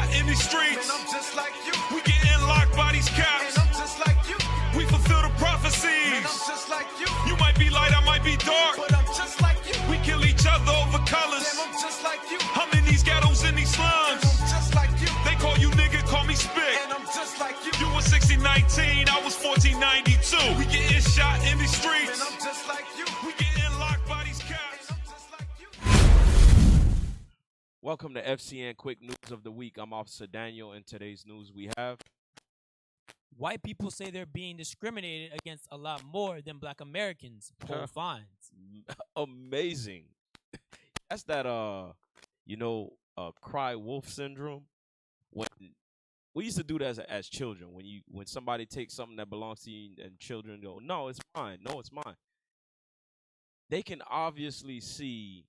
shot in these streets. And I'm just like you. We getting locked by these caps. And I'm just like you. We fulfill the prophecies. And I'm just like you. You might be light, I might be dark. But I'm just like you. We kill each other over colors. Damn, I'm just like you. I'm in these ghettos, in these slums. And I'm just like you. They call you nigga, call me spit. And I'm just like you. You was 1619, I was 1492. We getting shot in these And streets. I'm just like you. We getting locked by these caps. And I'm just like you. Welcome to FCN Quick News of the Week. I'm Officer Daniel. In today's news, we have White people say they're being discriminated against a lot more than black Americans. Poll finds. amazing. That's that cry wolf syndrome. When we used to do that as children, when somebody takes something that belongs to you and children go, no, it's mine. No, it's mine. They can obviously see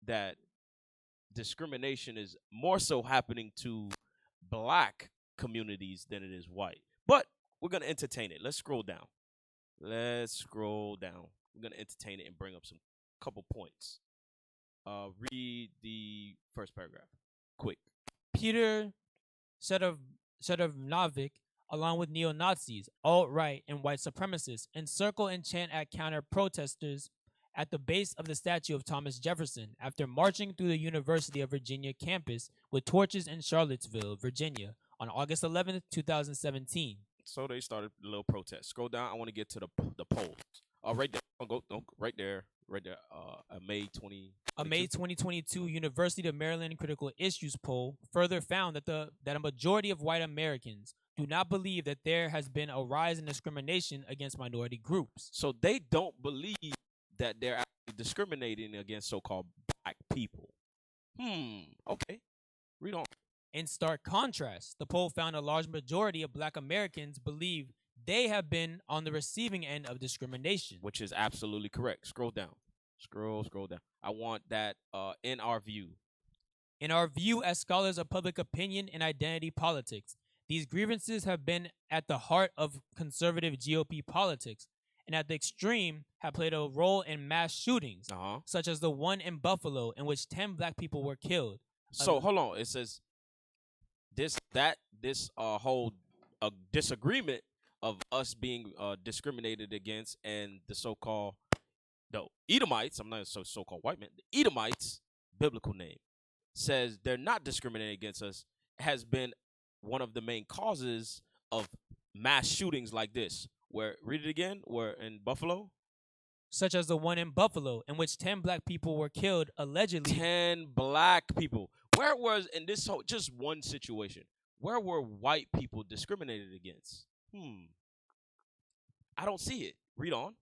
that discrimination is more so happening to black communities than it is white. But we're going to entertain it. Let's scroll down. We're going to entertain it and bring up some couple points. Read the first paragraph. Quick. Peter Sedovnovic, along with neo-Nazis, alt-right, and white supremacists, encircle and chant at counter-protesters at the base of the statue of Thomas Jefferson after marching through the University of Virginia campus with torches in Charlottesville, Virginia, on August 11th, 2017. So they started a little protest. Scroll down. I want to get to the polls. Right there. Right there. May 20. A May 2022 University of Maryland Critical Issues poll further found that a majority of white Americans do not believe that there has been a rise in discrimination against minority groups. So they don't believe that they're actually discriminating against so-called black people. Okay. Read on. In stark contrast, the poll found a large majority of black Americans believe they have been on the receiving end of discrimination. Which is absolutely correct. Scroll down. Scroll down. I want that in our view. In our view as scholars of public opinion and identity politics, these grievances have been at the heart of conservative GOP politics and at the extreme have played a role in mass shootings, such as the one in Buffalo in which 10 black people were killed. So hold on. It says this whole disagreement of us being discriminated against and the so-called Edomites, I'm not so-called white men, the Edomites, biblical name, says they're not discriminating against us, has been one of the main causes of mass shootings like this. Read it again, where in Buffalo? Such as the one in Buffalo, in which 10 black people were killed, allegedly. 10 black people. Where was, in this whole, just one situation, where were white people discriminated against? I don't see it. Read on.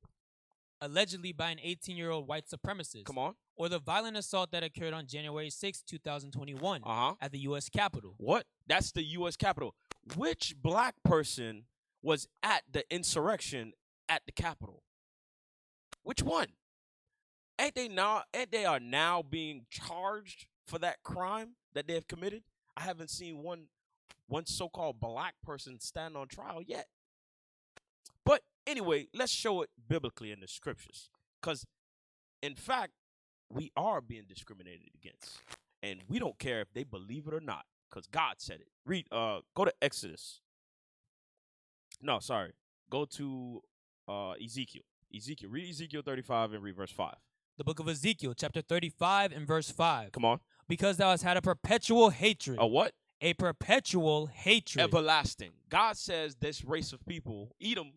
Allegedly by an 18-year-old white supremacist. Come on. Or the violent assault that occurred on January 6, 2021 at the U.S. Capitol. What? That's the U.S. Capitol. Which black person was at the insurrection at the Capitol? Which one? Ain't they are now being charged for that crime that they have committed? I haven't seen one so-called black person stand on trial yet. But anyway, let's show it biblically in the scriptures. Because, in fact, we are being discriminated against. And we don't care if they believe it or not. Because God said it. Go to Exodus. No, sorry. Go to Ezekiel. Read Ezekiel 35 and read verse 5. The book of Ezekiel, chapter 35 and verse 5. Come on. Because thou hast had a perpetual hatred. A what? A perpetual hatred. Everlasting. God says this race of people, Edom,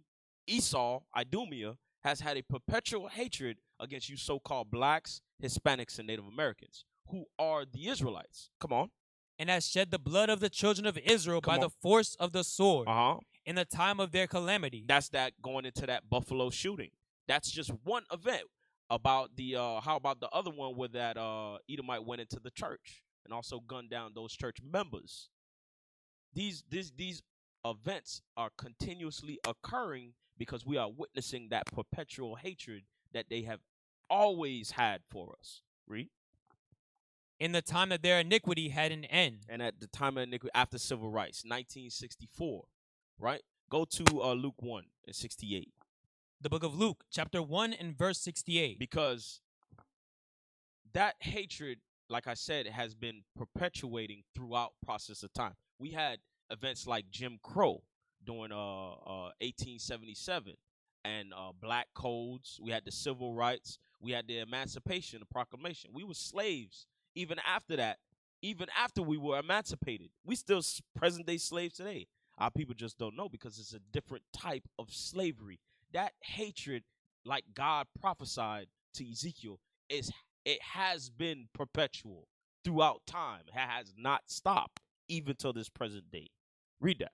Esau, Idumea, has had a perpetual hatred against you so-called blacks, Hispanics, and Native Americans, who are the Israelites. Come on. And has shed the blood of the children of Israel by the force of the sword in the time of their calamity. That's that going into that Buffalo shooting. That's just one event. About the how about the other one where that Edomite went into the church and also gunned down those church members? These events are continuously occurring because we are witnessing that perpetual hatred that they have always had for us. Read. In the time that their iniquity had an end. And at the time of iniquity, after civil rights, 1964, right? Go to Luke 1 and 68. The book of Luke, chapter 1 and verse 68. Because that hatred, like I said, has been perpetuating throughout process of time. We had events like Jim Crow during 1877 and black codes. We had the civil rights. We had the Emancipation, the Proclamation. We were slaves even after that. Even after we were emancipated, we still present-day slaves today. Our people just don't know because it's a different type of slavery. That hatred, like God prophesied to Ezekiel, it has been perpetual throughout time. It has not stopped even till this present day. Read that.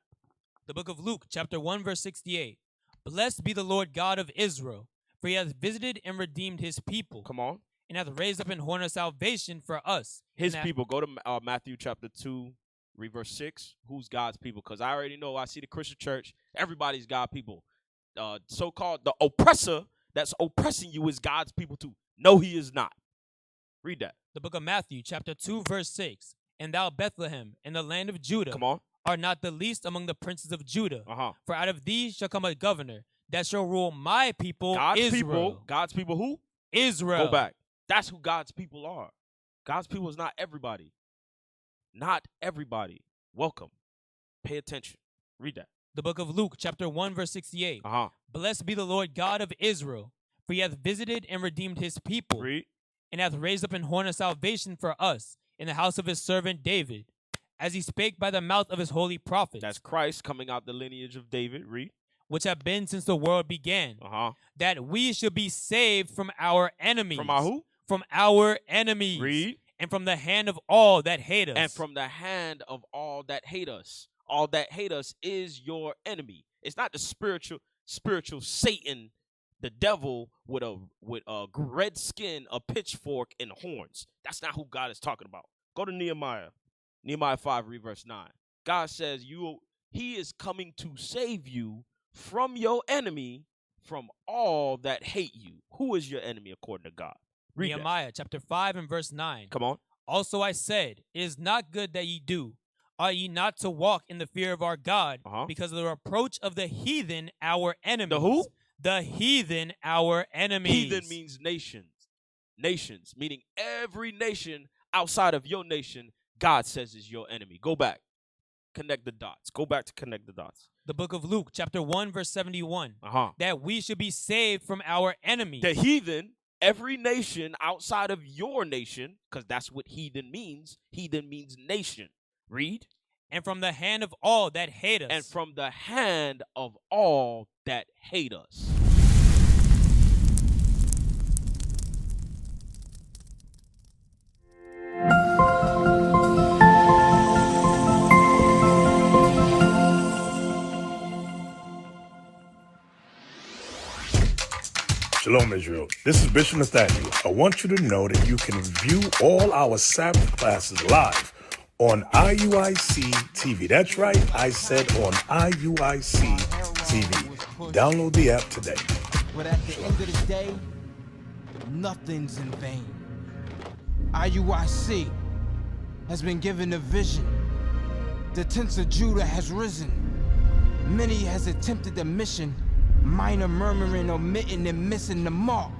The book of Luke, chapter 1, verse 68. Blessed be the Lord God of Israel, for he hath visited and redeemed his people. Come on. And hath raised up an horn of salvation for us. His people. Go to Matthew chapter 2, read verse 6. Who's God's people? Because I already know, I see the Christian church, everybody's God's people. So-called the oppressor that's oppressing you is God's people too. No, he is not. Read that. The book of Matthew, chapter 2, verse 6. And thou, Bethlehem, in the land of Judah, Come on. art not the least among the princes of Judah. Uh-huh. For out of thee shall come a governor that shall rule my people, God's Israel. people. God's people who? Israel. Go back. That's who God's people are. God's people is not everybody. Not everybody. Welcome. Pay attention. Read that. The book of Luke, chapter 1, verse 68. Uh-huh. Blessed be the Lord God of Israel, for he hath visited and redeemed his people, Read. and hath raised up an horn of salvation for us in the house of his servant David, as he spake by the mouth of his holy prophets. That's Christ coming out the lineage of David. Read. Which have been since the world began, Uh-huh. that we should be saved from our enemies. From our who? From our enemies. Read. And from the hand of all that hate us. And from the hand of all that hate us. All that hate us is your enemy. It's not the spiritual Satan, the devil with a red skin, a pitchfork, and horns. That's not who God is talking about. Go to Nehemiah. Nehemiah 5, read verse 9. God says he is coming to save you from your enemy, from all that hate you. Who is your enemy according to God? Read Nehemiah chapter 5 and verse 9. Come on. Also I said, it is not good that ye do. Are ye not to walk in the fear of our God, because of the reproach of the heathen, our enemies? The who? The heathen, our enemies. Heathen means nations. Nations, meaning every nation outside of your nation, God says is your enemy. Go back. Connect the dots. Go back to connect the dots. The book of Luke, chapter 1, verse 71. Uh-huh. That we should be saved from our enemies. The heathen, every nation outside of your nation, because that's what heathen means. Heathen means nation. Read. And from the hand of all that hate us. And from the hand of all that hate us. Shalom, Israel. This is Bishop Nathaniel. I want you to know that you can view all our Sabbath classes live on IUIC TV. That's right, I said on IUIC TV. Download the app today. But at the end of the day, nothing's in vain. IUIC has been given a vision. The tents of Judah has risen. Many has attempted the mission. Minor murmuring, omitting, and missing the mark.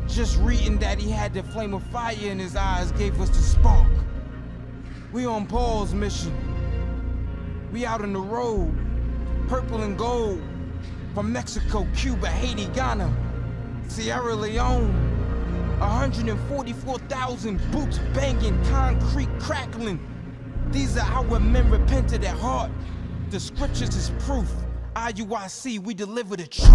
Just reading that he had the flame of fire in his eyes gave us the spark. We on Paul's mission. We out on the road, purple and gold. From Mexico, Cuba, Haiti, Ghana, Sierra Leone. 144,000 boots banging, concrete crackling. These are our men repented at heart. The scriptures is proof. IUIC, we deliver the truth.